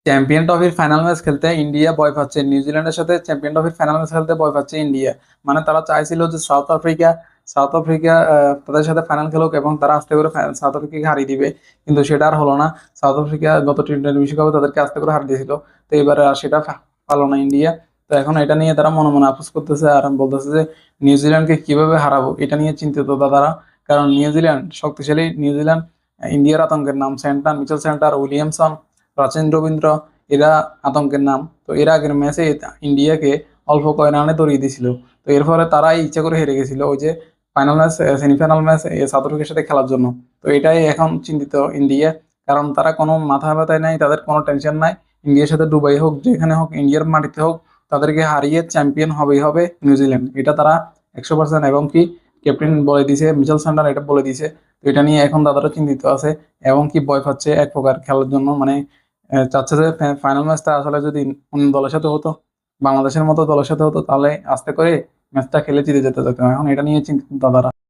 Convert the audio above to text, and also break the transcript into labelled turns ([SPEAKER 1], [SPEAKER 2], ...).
[SPEAKER 1] Champion ট্রফির final match খেলতে India ভয় পাচ্ছে, নিউজিল্যান্ডের সাথে চ্যাম্পিয়ন ট্রফির ফাইনাল ম্যাচ খেলতে ভয় পাচ্ছে ইন্ডিয়া। মানে তারা চাইছিল যে সাউথ আফ্রিকা তাদের সাথে ফাইনাল খেলুক এবং তারা আস্তে করে সাউথ আফ্রিকাকে হারিয়ে দিবে। কিন্তু সেটা আর হলো না। সাউথ আফ্রিকা গত টি-20 বিশ্বকাপে তাদেরকে আস্তে করে হারিয়ে দিয়েছিল। তো এবারে আর সেটা পারলো না ইন্ডিয়া। তো এখন এটা নিয়ে তারা মনে মনে আফসোস করতেছে আর বলতেছে যে নিউজিল্যান্ডকে কিভাবে হারাবো এটা নিয়ে চিন্তিত তারা। কারণ নিউজিল্যান্ড শক্তিশালী, নিউজিল্যান্ড ইন্ডিয়ার আতঙ্কের নাম। মিচেল সেন্টার, উইলিয়ামসন, প্রাচীন রবীন্দ্র, এরা আতঙ্কের নাম। তো এর আগের ম্যাচে ইন্ডিয়াকে অল্প কয় রানে তড়িয়ে দিয়েছিল। তো এর ফলে তারাই ইচ্ছা করে হেরে গেছিল ওই যে final match, semifinal match south আফ্রিকার সাথে খেলার জন্য। তো এটাই এখন চিন্তিত ইন্ডিয়া। কারণ তারা কোনো মাথা ব্যথায় নাই, তাদের কোনো টেনশন নাই। ইন্ডিয়ার সাথে দুবাই হোক, যেখানে হোক, ইন্ডিয়ার মাটিতে হোক, তাদেরকে হারিয়ে চ্যাম্পিয়ন হবেই হবে নিউজিল্যান্ড। এটা তারা 100%। এবং কি ক্যাপ্টেন বলে দিছে, মিচেল স্যান্টার এটা বলে দিছে। তো এটা নিয়ে এখন তাদেরও চিন্তিত আছে এবং কি ভয় পাচ্ছে এক প্রকার খেলার জন্য। মানে চাচ্ছে যে ফাইনাল ম্যাচটা আসলে যদি অন্য দলের সাথে হতো, বাংলাদেশের মতো দলের সাথে হতো, তাহলে আস্তে করে ম্যাচটা খেলে জিতে যেতে যেত। এখন এটা নিয়ে চিন্তিত তারা।